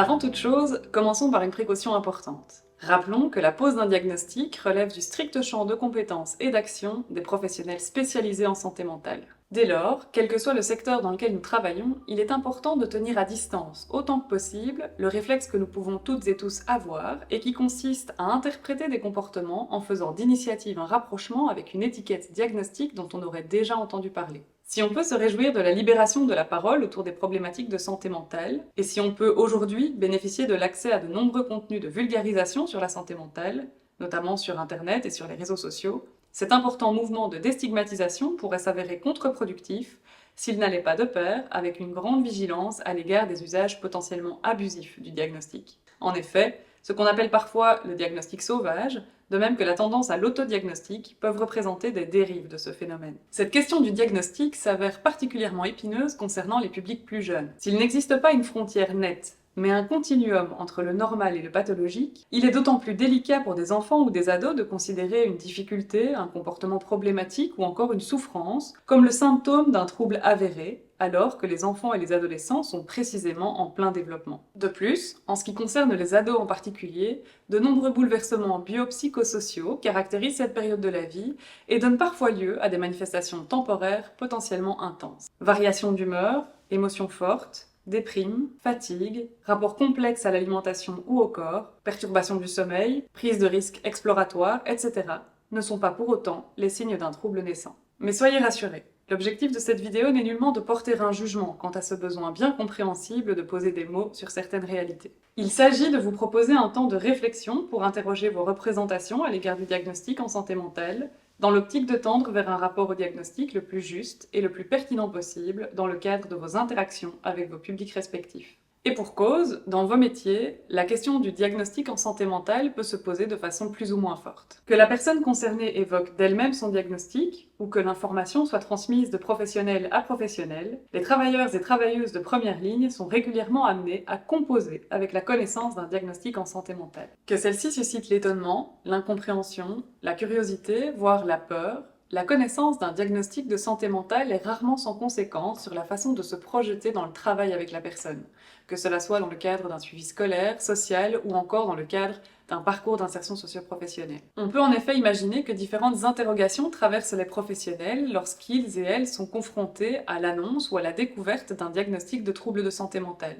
Avant toute chose, commençons par une précaution importante. Rappelons que la pose d'un diagnostic relève du strict champ de compétences et d'action des professionnels spécialisés en santé mentale. Dès lors, quel que soit le secteur dans lequel nous travaillons, il est important de tenir à distance, autant que possible, le réflexe que nous pouvons toutes et tous avoir et qui consiste à interpréter des comportements en faisant d'initiative un rapprochement avec une étiquette diagnostique dont on aurait déjà entendu parler. Si on peut se réjouir de la libération de la parole autour des problématiques de santé mentale, et si on peut aujourd'hui bénéficier de l'accès à de nombreux contenus de vulgarisation sur la santé mentale, notamment sur Internet et sur les réseaux sociaux, cet important mouvement de déstigmatisation pourrait s'avérer contre-productif s'il n'allait pas de pair avec une grande vigilance à l'égard des usages potentiellement abusifs du diagnostic. En effet, ce qu'on appelle parfois le diagnostic sauvage, de même que la tendance à l'autodiagnostic, peuvent représenter des dérives de ce phénomène. Cette question du diagnostic s'avère particulièrement épineuse concernant les publics plus jeunes. S'il n'existe pas une frontière nette, mais un continuum entre le normal et le pathologique, il est d'autant plus délicat pour des enfants ou des ados de considérer une difficulté, un comportement problématique ou encore une souffrance comme le symptôme d'un trouble avéré, alors que les enfants et les adolescents sont précisément en plein développement. De plus, en ce qui concerne les ados en particulier, de nombreux bouleversements biopsychosociaux caractérisent cette période de la vie et donnent parfois lieu à des manifestations temporaires potentiellement intenses. Variations d'humeur, émotions fortes, déprime, fatigue, rapport complexe à l'alimentation ou au corps, perturbation du sommeil, prise de risques exploratoires, etc. ne sont pas pour autant les signes d'un trouble naissant. Mais soyez rassurés, l'objectif de cette vidéo n'est nullement de porter un jugement quant à ce besoin bien compréhensible de poser des mots sur certaines réalités. Il s'agit de vous proposer un temps de réflexion pour interroger vos représentations à l'égard du diagnostic en santé mentale, dans l'optique de tendre vers un rapport au diagnostic le plus juste et le plus pertinent possible dans le cadre de vos interactions avec vos publics respectifs. Et pour cause, dans vos métiers, la question du diagnostic en santé mentale peut se poser de façon plus ou moins forte. Que la personne concernée évoque d'elle-même son diagnostic, ou que l'information soit transmise de professionnel à professionnel, les travailleurs et travailleuses de première ligne sont régulièrement amenés à composer avec la connaissance d'un diagnostic en santé mentale. Que celle-ci suscite l'étonnement, l'incompréhension, la curiosité, voire la peur, la connaissance d'un diagnostic de santé mentale est rarement sans conséquence sur la façon de se projeter dans le travail avec la personne, que cela soit dans le cadre d'un suivi scolaire, social ou encore dans le cadre d'un parcours d'insertion socio-professionnelle. On peut en effet imaginer que différentes interrogations traversent les professionnels lorsqu'ils et elles sont confrontés à l'annonce ou à la découverte d'un diagnostic de trouble de santé mentale.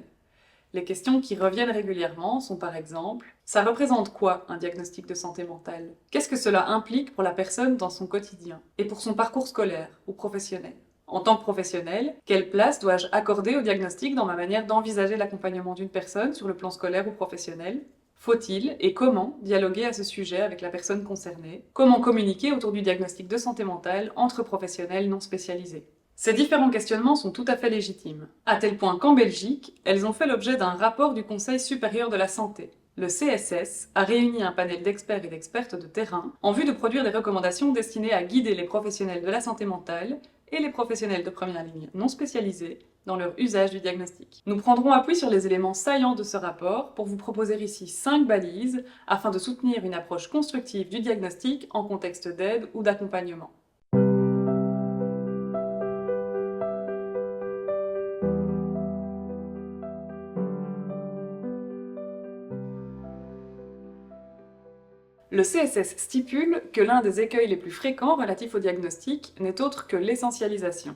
Les questions qui reviennent régulièrement sont par exemple « Ça représente quoi un diagnostic de santé mentale ? Qu'est-ce que cela implique pour la personne dans son quotidien et pour son parcours scolaire ou professionnel ? En tant que professionnel, quelle place dois-je accorder au diagnostic dans ma manière d'envisager l'accompagnement d'une personne sur le plan scolaire ou professionnel ? Faut-il et comment dialoguer à ce sujet avec la personne concernée ? Comment communiquer autour du diagnostic de santé mentale entre professionnels non spécialisés ? Ces différents questionnements sont tout à fait légitimes, à tel point qu'en Belgique, elles ont fait l'objet d'un rapport du Conseil supérieur de la santé. Le CSS a réuni un panel d'experts et d'expertes de terrain en vue de produire des recommandations destinées à guider les professionnels de la santé mentale et les professionnels de première ligne non spécialisés dans leur usage du diagnostic. Nous prendrons appui sur les éléments saillants de ce rapport pour vous proposer ici 5 balises afin de soutenir une approche constructive du diagnostic en contexte d'aide ou d'accompagnement. Le CSS stipule que l'un des écueils les plus fréquents relatifs au diagnostic n'est autre que l'essentialisation.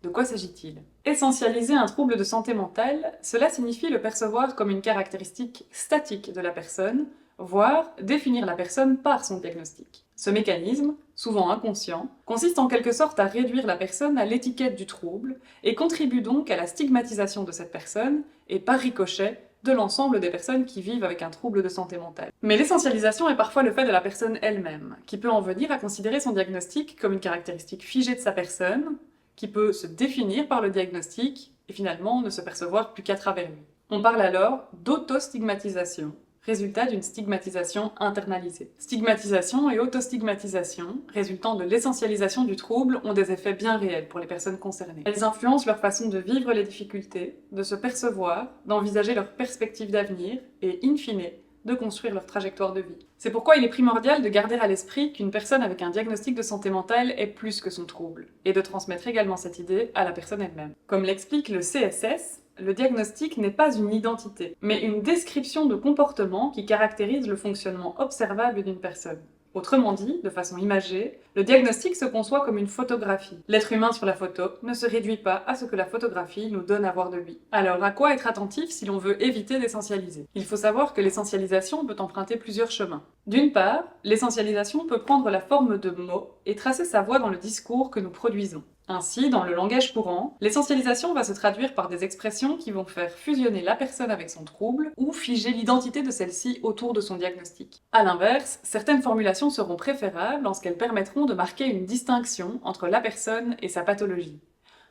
De quoi s'agit-il ? Essentialiser un trouble de santé mentale, cela signifie le percevoir comme une caractéristique statique de la personne, voire définir la personne par son diagnostic. Ce mécanisme, souvent inconscient, consiste en quelque sorte à réduire la personne à l'étiquette du trouble et contribue donc à la stigmatisation de cette personne et, par ricochet, de l'ensemble des personnes qui vivent avec un trouble de santé mentale. Mais l'essentialisation est parfois le fait de la personne elle-même, qui peut en venir à considérer son diagnostic comme une caractéristique figée de sa personne, qui peut se définir par le diagnostic et finalement ne se percevoir plus qu'à travers lui. On parle alors d'autostigmatisation, résultat d'une stigmatisation internalisée. Stigmatisation et autostigmatisation, résultant de l'essentialisation du trouble, ont des effets bien réels pour les personnes concernées. Elles influencent leur façon de vivre les difficultés, de se percevoir, d'envisager leurs perspectives d'avenir et, in fine, de construire leur trajectoire de vie. C'est pourquoi il est primordial de garder à l'esprit qu'une personne avec un diagnostic de santé mentale est plus que son trouble, et de transmettre également cette idée à la personne elle-même. Comme l'explique le CSS, le diagnostic n'est pas une identité, mais une description de comportement qui caractérise le fonctionnement observable d'une personne. Autrement dit, de façon imagée, le diagnostic se conçoit comme une photographie. L'être humain sur la photo ne se réduit pas à ce que la photographie nous donne à voir de lui. Alors, à quoi être attentif si l'on veut éviter d'essentialiser? Il faut savoir que l'essentialisation peut emprunter plusieurs chemins. D'une part, l'essentialisation peut prendre la forme de mots et tracer sa voie dans le discours que nous produisons. Ainsi, dans le langage courant, l'essentialisation va se traduire par des expressions qui vont faire fusionner la personne avec son trouble ou figer l'identité de celle-ci autour de son diagnostic. A l'inverse, certaines formulations seront préférables lorsqu'elles permettront de marquer une distinction entre la personne et sa pathologie.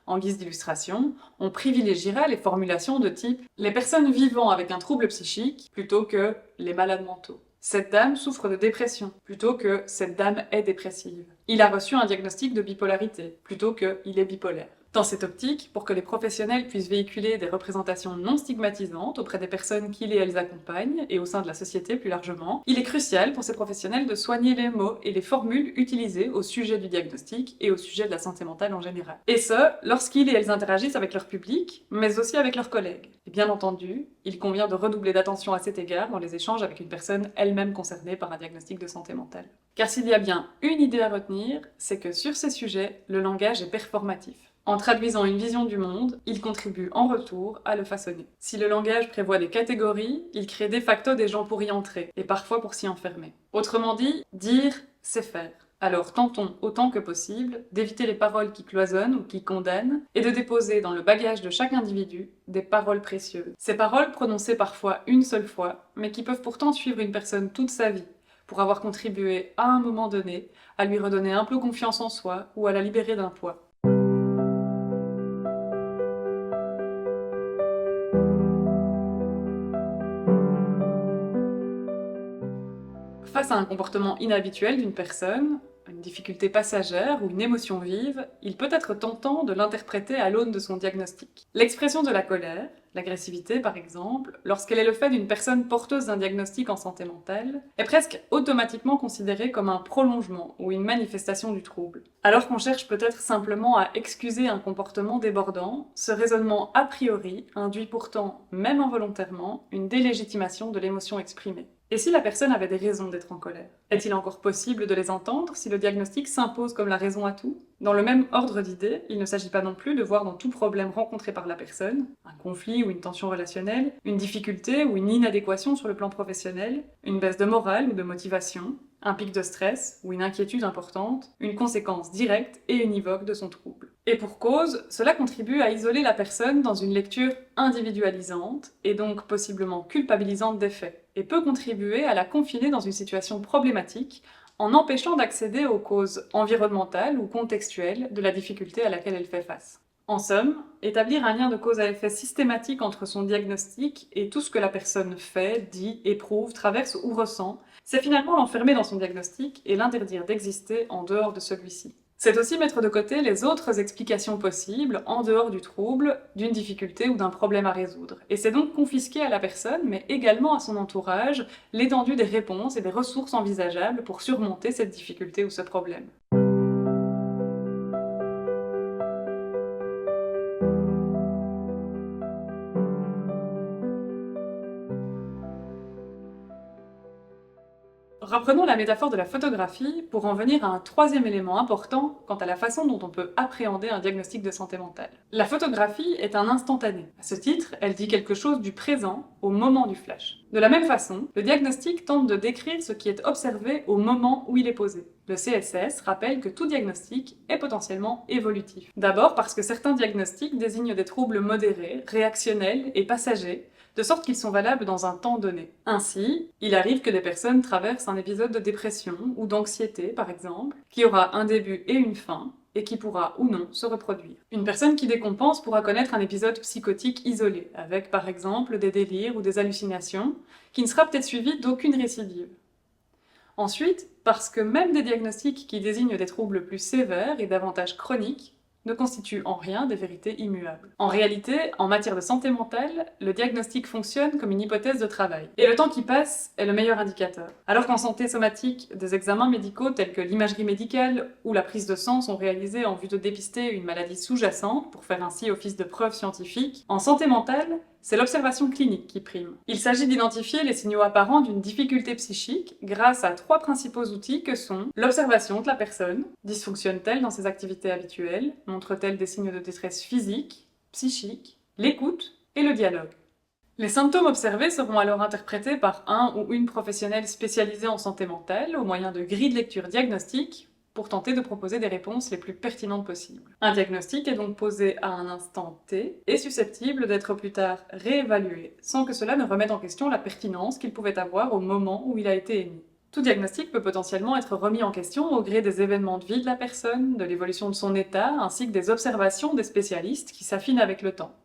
En guise d'illustration, on privilégiera les formulations de type « les personnes vivant avec un trouble psychique » plutôt que « les malades mentaux ». Cette dame souffre de dépression, plutôt que cette dame est dépressive. Il a reçu un diagnostic de bipolarité, plutôt que il est bipolaire. Dans cette optique, pour que les professionnels puissent véhiculer des représentations non stigmatisantes auprès des personnes qu'ils et elles accompagnent, et au sein de la société plus largement, il est crucial pour ces professionnels de soigner les mots et les formules utilisées au sujet du diagnostic et au sujet de la santé mentale en général. Et ce, lorsqu'ils et elles interagissent avec leur public, mais aussi avec leurs collègues. Et bien entendu, il convient de redoubler d'attention à cet égard dans les échanges avec une personne elle-même concernée par un diagnostic de santé mentale. Car s'il y a bien une idée à retenir, c'est que sur ces sujets, le langage est performatif. En traduisant une vision du monde, il contribue en retour à le façonner. Si le langage prévoit des catégories, il crée de facto des gens pour y entrer, et parfois pour s'y enfermer. Autrement dit, dire, c'est faire. Alors tentons autant que possible d'éviter les paroles qui cloisonnent ou qui condamnent, et de déposer dans le bagage de chaque individu des paroles précieuses. Ces paroles prononcées parfois une seule fois, mais qui peuvent pourtant suivre une personne toute sa vie, pour avoir contribué à un moment donné à lui redonner un peu confiance en soi ou à la libérer d'un poids. Face à un comportement inhabituel d'une personne, une difficulté passagère ou une émotion vive, il peut être tentant de l'interpréter à l'aune de son diagnostic. L'expression de la colère, l'agressivité par exemple, lorsqu'elle est le fait d'une personne porteuse d'un diagnostic en santé mentale, est presque automatiquement considérée comme un prolongement ou une manifestation du trouble. Alors qu'on cherche peut-être simplement à excuser un comportement débordant, ce raisonnement a priori induit pourtant, même involontairement, une délégitimation de l'émotion exprimée. Et si la personne avait des raisons d'être en colère? Est-il encore possible de les entendre si le diagnostic s'impose comme la raison à tout? Dans le même ordre d'idées, il ne s'agit pas non plus de voir dans tout problème rencontré par la personne, un conflit ou une tension relationnelle, une difficulté ou une inadéquation sur le plan professionnel, une baisse de morale ou de motivation, un pic de stress ou une inquiétude importante, une conséquence directe et univoque de son trouble. Et pour cause, cela contribue à isoler la personne dans une lecture individualisante et donc possiblement culpabilisante des faits, et peut contribuer à la confiner dans une situation problématique en empêchant d'accéder aux causes environnementales ou contextuelles de la difficulté à laquelle elle fait face. En somme, établir un lien de cause à effet systématique entre son diagnostic et tout ce que la personne fait, dit, éprouve, traverse ou ressent, c'est finalement l'enfermer dans son diagnostic et l'interdire d'exister en dehors de celui-ci. C'est aussi mettre de côté les autres explications possibles en dehors du trouble, d'une difficulté ou d'un problème à résoudre. Et c'est donc confisquer à la personne, mais également à son entourage, l'étendue des réponses et des ressources envisageables pour surmonter cette difficulté ou ce problème. Reprenons la métaphore de la photographie pour en venir à un troisième élément important quant à la façon dont on peut appréhender un diagnostic de santé mentale. La photographie est un instantané. À ce titre, elle dit quelque chose du présent au moment du flash. De la même façon, le diagnostic tente de décrire ce qui est observé au moment où il est posé. Le CSS rappelle que tout diagnostic est potentiellement évolutif. D'abord parce que certains diagnostics désignent des troubles modérés, réactionnels et passagers, de sorte qu'ils sont valables dans un temps donné. Ainsi, il arrive que des personnes traversent un épisode de dépression ou d'anxiété, par exemple, qui aura un début et une fin, et qui pourra ou non se reproduire. Une personne qui décompense pourra connaître un épisode psychotique isolé, avec par exemple des délires ou des hallucinations, qui ne sera peut-être suivi d'aucune récidive. Ensuite, parce que même des diagnostics qui désignent des troubles plus sévères et davantage chroniques ne constituent en rien des vérités immuables. En réalité, en matière de santé mentale, le diagnostic fonctionne comme une hypothèse de travail. Et le temps qui passe est le meilleur indicateur. Alors qu'en santé somatique, des examens médicaux tels que l'imagerie médicale ou la prise de sang sont réalisés en vue de dépister une maladie sous-jacente pour faire ainsi office de preuve scientifique, en santé mentale, c'est l'observation clinique qui prime. Il s'agit d'identifier les signaux apparents d'une difficulté psychique grâce à 3 principaux outils que sont l'observation de la personne, dysfonctionne-t-elle dans ses activités habituelles, montre-t-elle des signes de détresse physique, psychique, l'écoute et le dialogue. Les symptômes observés seront alors interprétés par un ou une professionnelle spécialisée en santé mentale au moyen de grilles de lecture diagnostiques pour tenter de proposer des réponses les plus pertinentes possibles. Un diagnostic est donc posé à un instant T et susceptible d'être plus tard réévalué, sans que cela ne remette en question la pertinence qu'il pouvait avoir au moment où il a été émis. Tout diagnostic peut potentiellement être remis en question au gré des événements de vie de la personne, de l'évolution de son état, ainsi que des observations des spécialistes qui s'affinent avec le temps.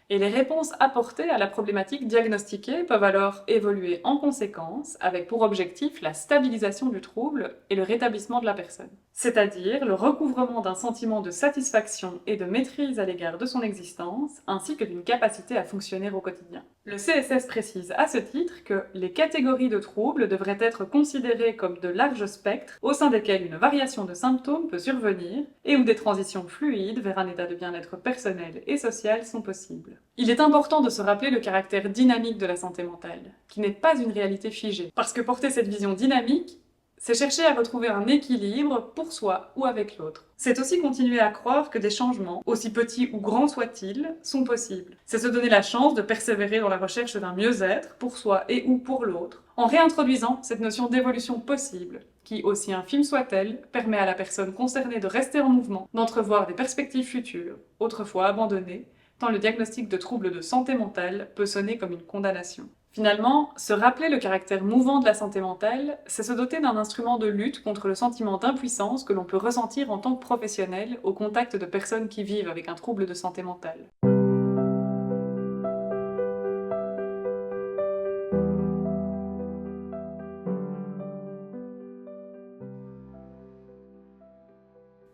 Et les réponses apportées à la problématique diagnostiquée peuvent alors évoluer en conséquence, avec pour objectif la stabilisation du trouble et le rétablissement de la personne. C'est-à-dire le recouvrement d'un sentiment de satisfaction et de maîtrise à l'égard de son existence, ainsi que d'une capacité à fonctionner au quotidien. Le CSS précise à ce titre que les catégories de troubles devraient être considérées comme de larges spectres au sein desquels une variation de symptômes peut survenir et où des transitions fluides vers un état de bien-être personnel et social sont possibles. Il est important de se rappeler le caractère dynamique de la santé mentale, qui n'est pas une réalité figée, parce que porter cette vision dynamique, c'est chercher à retrouver un équilibre pour soi ou avec l'autre. C'est aussi continuer à croire que des changements, aussi petits ou grands soient-ils, sont possibles. C'est se donner la chance de persévérer dans la recherche d'un mieux-être pour soi et ou pour l'autre, en réintroduisant cette notion d'évolution possible, qui, aussi infime soit-elle, permet à la personne concernée de rester en mouvement, d'entrevoir des perspectives futures, autrefois abandonnées, tant le diagnostic de troubles de santé mentale peut sonner comme une condamnation. Finalement, se rappeler le caractère mouvant de la santé mentale, c'est se doter d'un instrument de lutte contre le sentiment d'impuissance que l'on peut ressentir en tant que professionnel au contact de personnes qui vivent avec un trouble de santé mentale.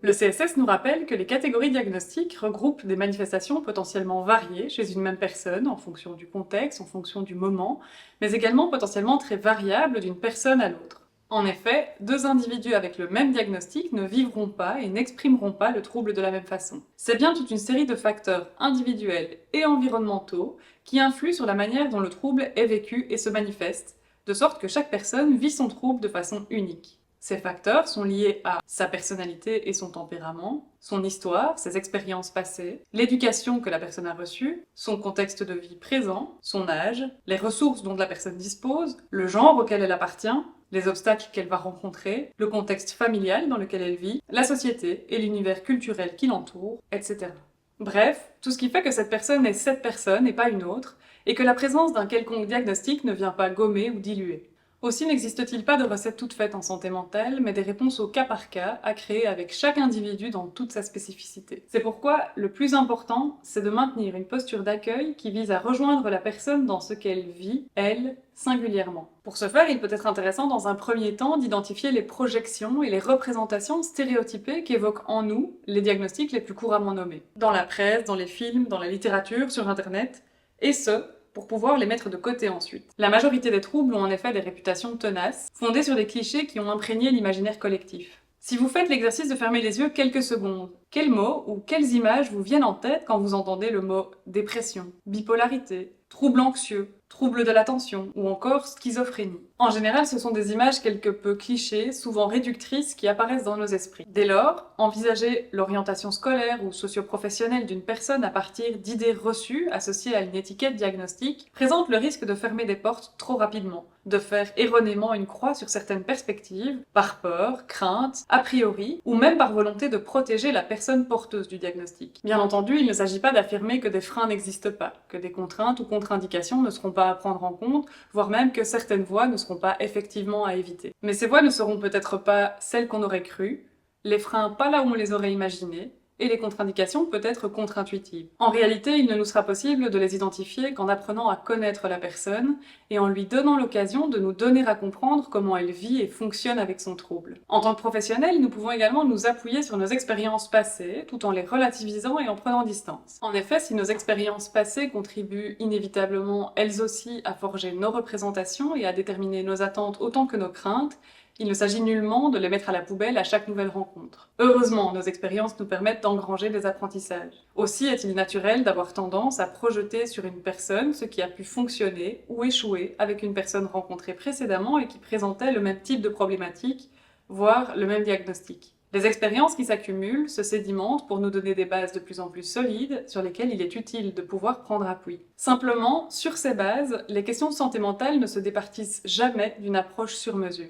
Le CSS nous rappelle que les catégories diagnostiques regroupent des manifestations potentiellement variées chez une même personne en fonction du contexte, en fonction du moment, mais également potentiellement très variables d'une personne à l'autre. En effet, 2 individus avec le même diagnostic ne vivront pas et n'exprimeront pas le trouble de la même façon. C'est bien toute une série de facteurs individuels et environnementaux qui influent sur la manière dont le trouble est vécu et se manifeste, de sorte que chaque personne vit son trouble de façon unique. Ces facteurs sont liés à sa personnalité et son tempérament, son histoire, ses expériences passées, l'éducation que la personne a reçue, son contexte de vie présent, son âge, les ressources dont la personne dispose, le genre auquel elle appartient, les obstacles qu'elle va rencontrer, le contexte familial dans lequel elle vit, la société et l'univers culturel qui l'entoure, etc. Bref, tout ce qui fait que cette personne est cette personne et pas une autre, et que la présence d'un quelconque diagnostic ne vient pas gommer ou diluer. Aussi n'existe-t-il pas de recette toute faite en santé mentale, mais des réponses au cas par cas à créer avec chaque individu dans toute sa spécificité. C'est pourquoi le plus important, c'est de maintenir une posture d'accueil qui vise à rejoindre la personne dans ce qu'elle vit, elle, singulièrement. Pour ce faire, il peut être intéressant dans un premier temps d'identifier les projections et les représentations stéréotypées qu'évoquent en nous les diagnostics les plus couramment nommés. Dans la presse, dans les films, dans la littérature, sur internet, et ce, pour pouvoir les mettre de côté ensuite. La majorité des troubles ont en effet des réputations tenaces, fondées sur des clichés qui ont imprégné l'imaginaire collectif. Si vous faites l'exercice de fermer les yeux quelques secondes, quels mots ou quelles images vous viennent en tête quand vous entendez le mot dépression, bipolarité, trouble anxieux, trouble de l'attention ou encore schizophrénie? En général, ce sont des images quelque peu clichés, souvent réductrices, qui apparaissent dans nos esprits. Dès lors, envisager l'orientation scolaire ou socio-professionnelle d'une personne à partir d'idées reçues associées à une étiquette diagnostique présente le risque de fermer des portes trop rapidement, de faire erronément une croix sur certaines perspectives, par peur, crainte, a priori, ou même par volonté de protéger la personne porteuse du diagnostic. Bien entendu, il ne s'agit pas d'affirmer que des freins n'existent pas, que des contraintes ou contre-indications ne seront pas à prendre en compte, voire même que certaines voies ne seront pas effectivement à éviter. Mais ces voies ne seront peut-être pas celles qu'on aurait crues, les freins pas là où on les aurait imaginés, et les contre-indications peuvent être contre-intuitives. En réalité, il ne nous sera possible de les identifier qu'en apprenant à connaître la personne et en lui donnant l'occasion de nous donner à comprendre comment elle vit et fonctionne avec son trouble. En tant que professionnels, nous pouvons également nous appuyer sur nos expériences passées, tout en les relativisant et en prenant distance. En effet, si nos expériences passées contribuent inévitablement, elles aussi, à forger nos représentations et à déterminer nos attentes autant que nos craintes, il ne s'agit nullement de les mettre à la poubelle à chaque nouvelle rencontre. Heureusement, nos expériences nous permettent d'engranger des apprentissages. Aussi est-il naturel d'avoir tendance à projeter sur une personne ce qui a pu fonctionner ou échouer avec une personne rencontrée précédemment et qui présentait le même type de problématique, voire le même diagnostic. Les expériences qui s'accumulent se sédimentent pour nous donner des bases de plus en plus solides sur lesquelles il est utile de pouvoir prendre appui. Simplement, sur ces bases, les questions de santé mentale ne se départissent jamais d'une approche sur mesure.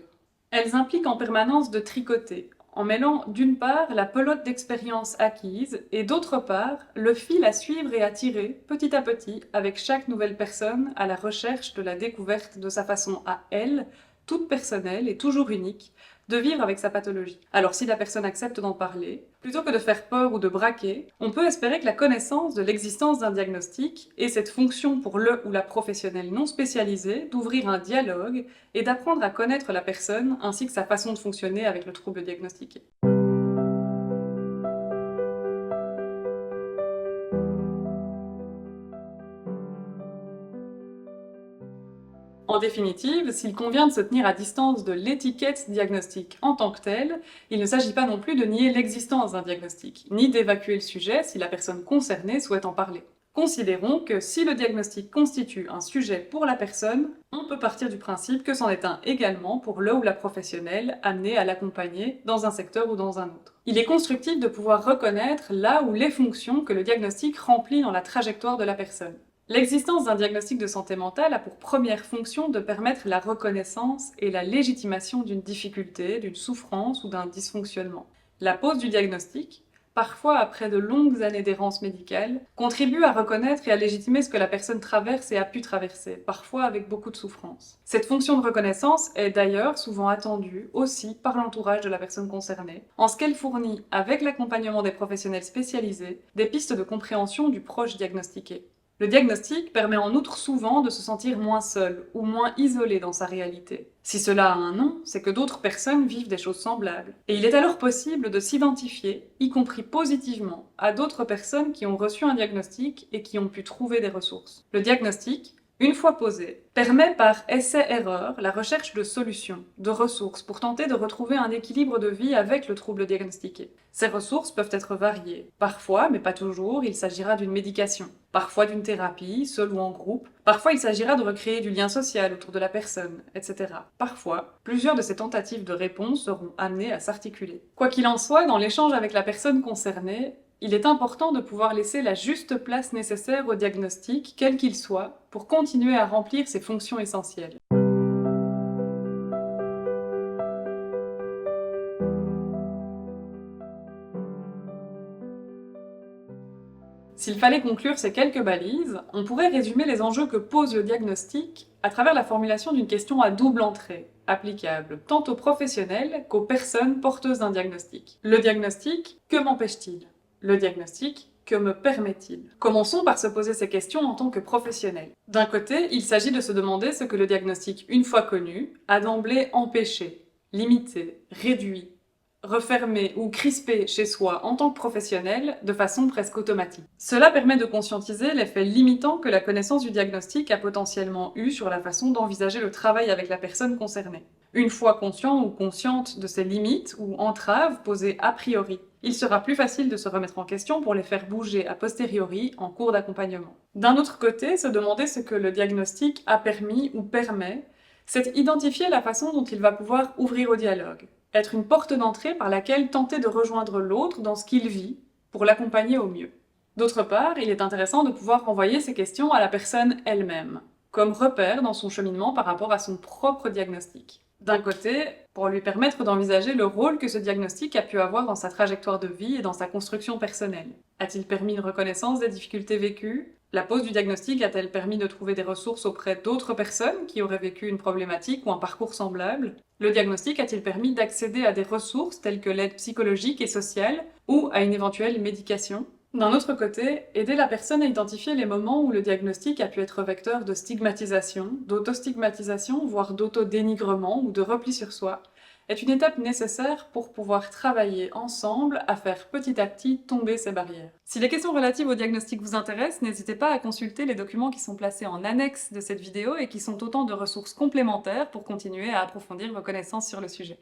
Elles impliquent en permanence de tricoter, en mêlant d'une part la pelote d'expériences acquises et d'autre part le fil à suivre et à tirer petit à petit avec chaque nouvelle personne à la recherche de la découverte de sa façon à elle, toute personnelle et toujours unique, de vivre avec sa pathologie. Alors si la personne accepte d'en parler, plutôt que de faire peur ou de braquer, on peut espérer que la connaissance de l'existence d'un diagnostic et cette fonction pour le ou la professionnelle non spécialisée d'ouvrir un dialogue et d'apprendre à connaître la personne ainsi que sa façon de fonctionner avec le trouble diagnostiqué. En définitive, s'il convient de se tenir à distance de l'étiquette diagnostic en tant que telle, il ne s'agit pas non plus de nier l'existence d'un diagnostic, ni d'évacuer le sujet si la personne concernée souhaite en parler. Considérons que si le diagnostic constitue un sujet pour la personne, on peut partir du principe que c'en est un également pour le ou la professionnelle amenée à l'accompagner dans un secteur ou dans un autre. Il est constructif de pouvoir reconnaître là où les fonctions que le diagnostic remplit dans la trajectoire de la personne. L'existence d'un diagnostic de santé mentale a pour première fonction de permettre la reconnaissance et la légitimation d'une difficulté, d'une souffrance ou d'un dysfonctionnement. La pose du diagnostic, parfois après de longues années d'errance médicale, contribue à reconnaître et à légitimer ce que la personne traverse et a pu traverser, parfois avec beaucoup de souffrance. Cette fonction de reconnaissance est d'ailleurs souvent attendue aussi par l'entourage de la personne concernée, en ce qu'elle fournit, avec l'accompagnement des professionnels spécialisés, des pistes de compréhension du proche diagnostiqué. Le diagnostic permet en outre souvent de se sentir moins seul ou moins isolé dans sa réalité. Si cela a un nom, c'est que d'autres personnes vivent des choses semblables. Et il est alors possible de s'identifier, y compris positivement, à d'autres personnes qui ont reçu un diagnostic et qui ont pu trouver des ressources. Le diagnostic, une fois posé, permet par essai-erreur la recherche de solutions, de ressources pour tenter de retrouver un équilibre de vie avec le trouble diagnostiqué. Ces ressources peuvent être variées. Parfois, mais pas toujours, il s'agira d'une médication, parfois d'une thérapie, seule ou en groupe, parfois il s'agira de recréer du lien social autour de la personne, etc. Parfois, plusieurs de ces tentatives de réponse seront amenées à s'articuler. Quoi qu'il en soit, dans l'échange avec la personne concernée, il est important de pouvoir laisser la juste place nécessaire au diagnostic, quel qu'il soit, pour continuer à remplir ses fonctions essentielles. S'il fallait conclure ces quelques balises, on pourrait résumer les enjeux que pose le diagnostic à travers la formulation d'une question à double entrée, applicable tant aux professionnels qu'aux personnes porteuses d'un diagnostic. Le diagnostic, que m'empêche-t-il ? Le diagnostic, que me permet-il ? Commençons par se poser ces questions en tant que professionnels. D'un côté, il s'agit de se demander ce que le diagnostic, une fois connu, a d'emblée empêché, limité, réduit, refermé ou crispé chez soi en tant que professionnel de façon presque automatique. Cela permet de conscientiser l'effet limitant que la connaissance du diagnostic a potentiellement eu sur la façon d'envisager le travail avec la personne concernée. Une fois conscient ou consciente de ces limites ou entraves posées a priori, il sera plus facile de se remettre en question pour les faire bouger a posteriori en cours d'accompagnement. D'un autre côté, se demander ce que le diagnostic a permis ou permet, c'est identifier la façon dont il va pouvoir ouvrir au dialogue, être une porte d'entrée par laquelle tenter de rejoindre l'autre dans ce qu'il vit pour l'accompagner au mieux. D'autre part, il est intéressant de pouvoir renvoyer ces questions à la personne elle-même, comme repère dans son cheminement par rapport à son propre diagnostic. D'un côté, pour lui permettre d'envisager le rôle que ce diagnostic a pu avoir dans sa trajectoire de vie et dans sa construction personnelle. A-t-il permis une reconnaissance des difficultés vécues? La pose du diagnostic a-t-elle permis de trouver des ressources auprès d'autres personnes qui auraient vécu une problématique ou un parcours semblable? Le diagnostic a-t-il permis d'accéder à des ressources telles que l'aide psychologique et sociale ou à une éventuelle médication? D'un autre côté, aider la personne à identifier les moments où le diagnostic a pu être vecteur de stigmatisation, d'auto-stigmatisation, voire d'auto-dénigrement ou de repli sur soi, est une étape nécessaire pour pouvoir travailler ensemble à faire petit à petit tomber ces barrières. Si les questions relatives au diagnostic vous intéressent, n'hésitez pas à consulter les documents qui sont placés en annexe de cette vidéo et qui sont autant de ressources complémentaires pour continuer à approfondir vos connaissances sur le sujet.